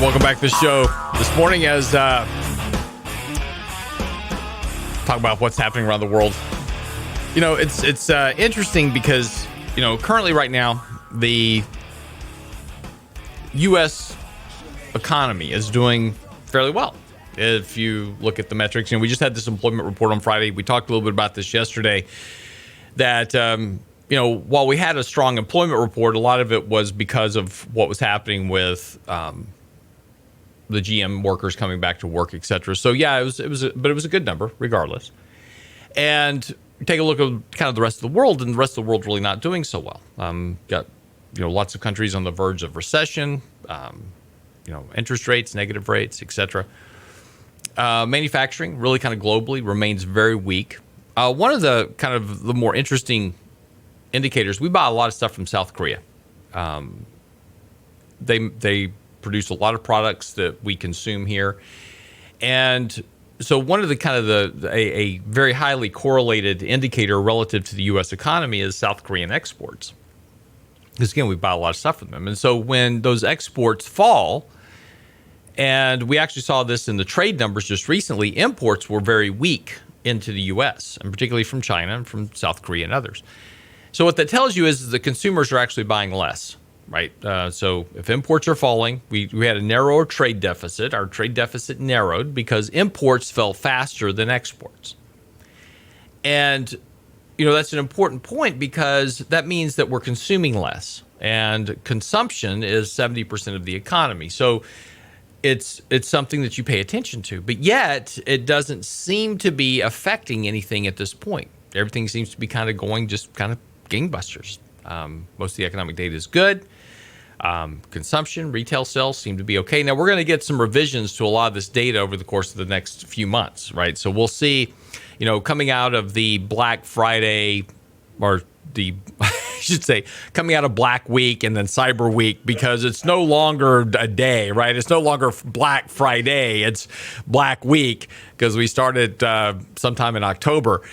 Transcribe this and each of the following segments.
and welcome back to the show this morning as talk about what's happening around the world. You know, it's interesting because, you know, currently right now, the U.S. economy is doing fairly well. If you look at the metrics, you know, we just had this employment report on Friday. We talked a little bit about this yesterday, that, you know, while we had a strong employment report, a lot of it was because of what was happening with the GM workers coming back to work, et cetera. So, yeah, it was a good number regardless. And take a look at kind of the rest of the world, and the rest of the world really not doing so well. Got, you know, lots of countries on the verge of recession, you know, interest rates, negative rates, et cetera. Manufacturing really kind of globally remains very weak. One of the kind of the more interesting indicators, we buy a lot of stuff from South Korea. They produce a lot of products that we consume here. And so one of the kind of a very highly correlated indicator relative to the U.S. economy is South Korean exports. Because, again, we buy a lot of stuff from them. And so when those exports fall, and we actually saw this in the trade numbers just recently, imports were very weak into the U.S., and particularly from China and from South Korea and others. So what that tells you is the consumers are actually buying less, right? So if imports are falling, we had a narrower trade deficit. Our trade deficit narrowed because imports fell faster than exports. And, you know, that's an important point because that means that we're consuming less. And consumption is 70% of the economy. So it's something that you pay attention to. But yet, it doesn't seem to be affecting anything at this point. Everything seems to be kind of going just kind of gangbusters. Most of the economic data is good. Consumption, retail sales seem to be okay. Now, we're going to get some revisions to a lot of this data over the course of the next few months, right? So we'll see, you know, coming out of the Black Friday, or the, I should say, coming out of Black Week and then Cyber Week, because it's no longer a day, right? It's no longer Black Friday. It's Black Week because we started sometime in October.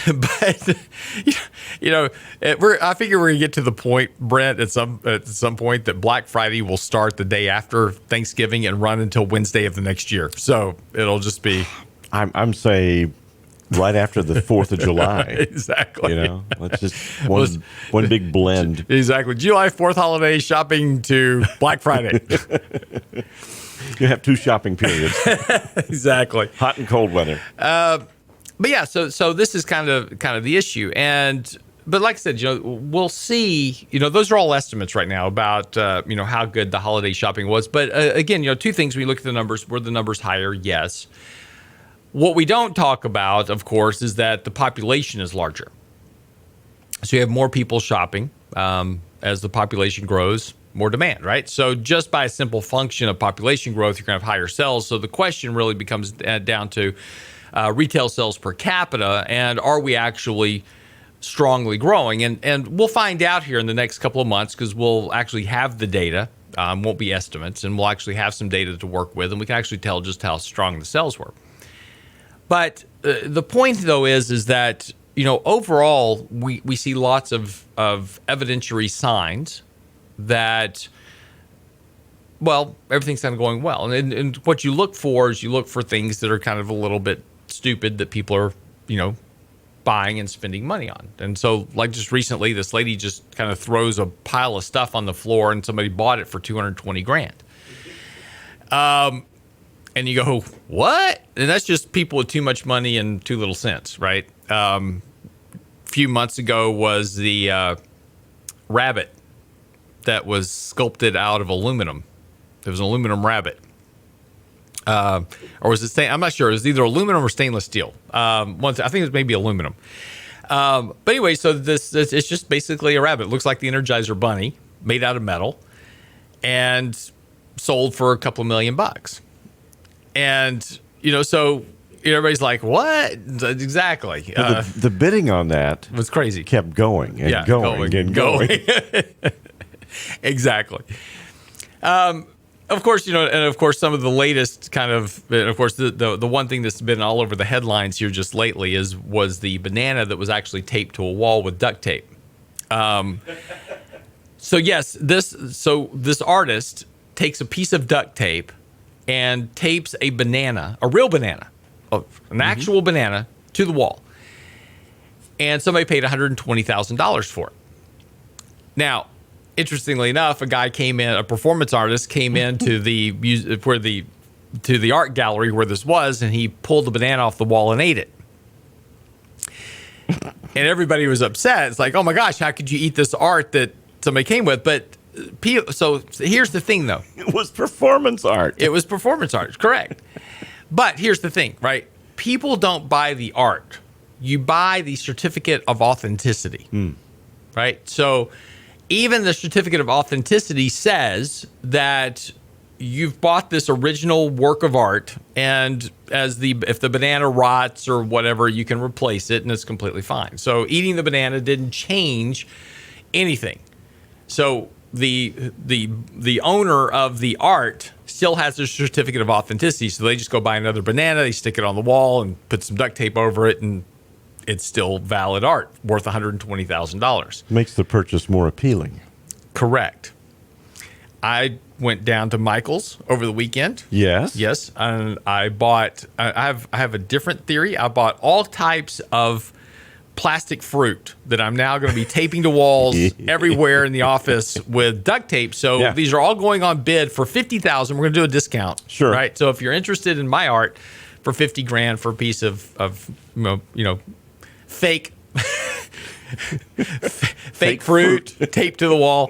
But you know, I figure we're gonna get to the point, Brent, at some point that Black Friday will start the day after Thanksgiving and run until Wednesday of the next year. So it'll just be. I'm say right after the 4th of July. Exactly. You know, let's just one big blend. Exactly. July 4th holiday shopping to Black Friday. You have 2 shopping periods. Exactly. Hot and cold weather. But yeah, so this is kind of the issue, but like I said, you know, we'll see. You know, those are all estimates right now about you know, how good the holiday shopping was. But again, you know, 2 things when you look at the numbers: were the numbers higher? Yes. What we don't talk about, of course, is that the population is larger. So you have more people shopping. As the population grows, more demand, right? So just by a simple function of population growth, you're going to have higher sales. So the question really becomes down to retail sales per capita, and are we actually strongly growing? And we'll find out here in the next couple of months, because we'll actually have the data, won't be estimates, and we'll actually have some data to work with, and we can actually tell just how strong the sales were. But the point, though, is that, you know, overall, we see lots of evidentiary signs that, well, everything's kind of going well. And what you look for is you look for things that are kind of a little bit stupid that people are, you know, buying and spending money on. And so, like, just recently, this lady just kind of throws a pile of stuff on the floor and somebody bought it for $220,000. And you go, what? And that's just people with too much money and too little sense, right? A few months ago was the rabbit that was sculpted out of aluminum. It was an aluminum rabbit. Or was it I'm not sure. It was either aluminum or stainless steel. I think it was maybe aluminum. But anyway, so this it's just basically a rabbit. It looks like the Energizer Bunny, made out of metal, and sold for a couple of $1 million. And, you know, so everybody's like, what? Exactly. Well, the bidding on that was crazy. Kept going and going and going. Exactly. Of course, you know, and of course, some of the latest kind of, and of course, the one thing that's been all over the headlines here just lately was the banana that was actually taped to a wall with duct tape. So yes, this artist takes a piece of duct tape and tapes a banana, a real banana, an actual banana, to the wall. And somebody paid $120,000 for it. Now, interestingly enough, a performance artist came in to the art gallery where this was, and he pulled the banana off the wall and ate it. And everybody was upset. It's like, oh my gosh, how could you eat this art that somebody came with? But so here's the thing, though. It was performance art. It was performance art, correct. But here's the thing, right? People don't buy the art. You buy the certificate of authenticity, right? So even the certificate of authenticity says that you've bought this original work of art, and if the banana rots or whatever, you can replace it, and it's completely fine. So eating the banana didn't change anything. So the owner of the art still has their certificate of authenticity. So they just go buy another banana, they stick it on the wall, and put some duct tape over it, and it's still valid art worth $120,000. Makes the purchase more appealing. Correct. I went down to Michael's over the weekend. Yes. And I have a different theory. I bought all types of plastic fruit that I'm now going to be taping to walls everywhere in the office with duct tape. So these are all going on bid for $50,000. We're going to do a discount. Sure. Right. So if you're interested in my art for $50,000 for a piece of fake fake fruit taped to the wall.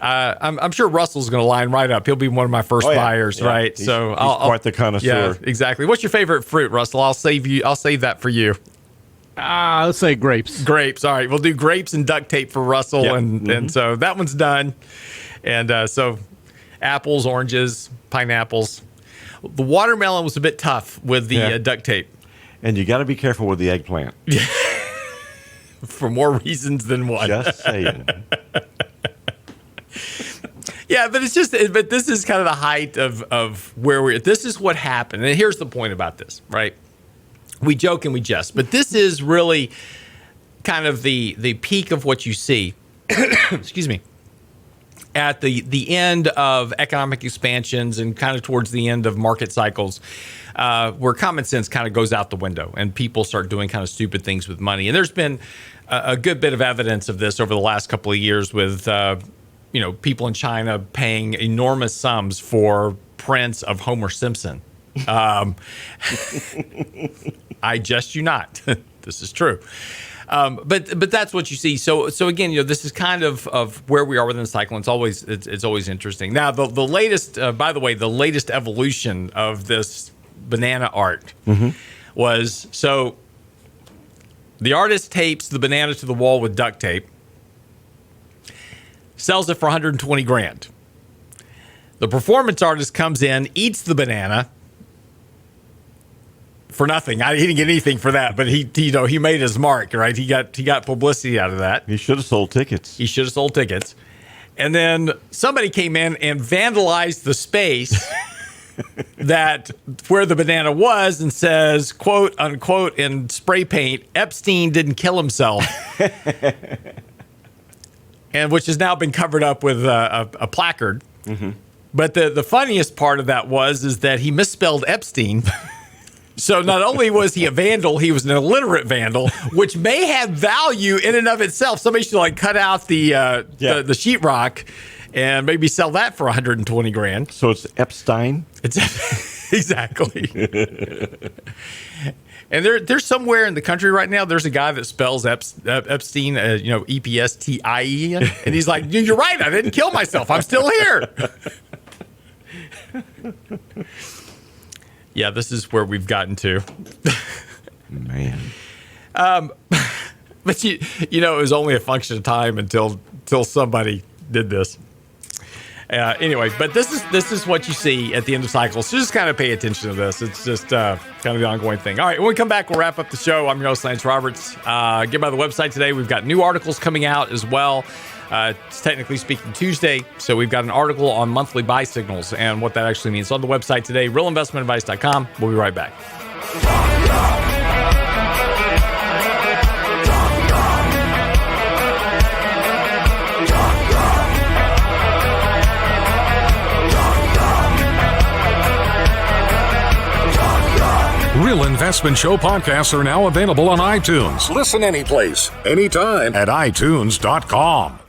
I'm sure Russell's going to line right up. He'll be one of my first buyers, right? He's quite the connoisseur. Yeah, exactly. What's your favorite fruit, Russell? I'll save that for you. Let's say grapes. Grapes. All right, we'll do grapes and duct tape for Russell, and so that one's done. And so apples, oranges, pineapples. The watermelon was a bit tough with the duct tape. And you got to be careful with the eggplant. For more reasons than one. Just saying. Yeah, but this is kind of the height of where we're at. This is what happened. And here's the point about this, right? We joke and we jest, but this is really kind of the peak of what you see. Excuse me. At the end of economic expansions and kind of towards the end of market cycles, where common sense kind of goes out the window and people start doing kind of stupid things with money. And there's been a good bit of evidence of this over the last couple of years with, people in China paying enormous sums for prints of Homer Simpson. I jest you not. This is true. But that's what you see. So again, this is kind of where we are within the cycle. And it's always interesting. Now, the latest, by the way, the latest evolution of this banana art was, so the artist tapes the banana to the wall with duct tape, sells it for $120,000. The performance artist comes in, eats the banana for nothing. He didn't get anything for that, but he made his mark, right? He got publicity out of that. He should have sold tickets. And then somebody came in and vandalized the space that where the banana was and says, quote unquote, in spray paint, Epstein didn't kill himself. And which has now been covered up with a placard. But the funniest part of that is that he misspelled Epstein. So not only was he a vandal, he was an illiterate vandal, which may have value in and of itself. Somebody should cut out the sheetrock and maybe sell that for $120,000. So it's Epstein? It's exactly. And there's somewhere in the country right now, there's a guy that spells Epstein, E-P-S-T-I-E. And he's like, you're right, I didn't kill myself. I'm still here. Yeah, this is where we've gotten to. Man. But it was only a function of time until somebody did this. Anyway, but this is what you see at the end of cycles. So just kind of pay attention to this. It's just kind of the ongoing thing. All right, when we come back, we'll wrap up the show. I'm your host, Lance Roberts. Get by the website today. We've got new articles coming out as well. It's technically speaking Tuesday, so we've got an article on monthly buy signals and what that actually means. It's on the website today, realinvestmentadvice.com. We'll be right back. Real Investment Show podcasts are now available on iTunes. Listen anyplace, anytime at iTunes.com.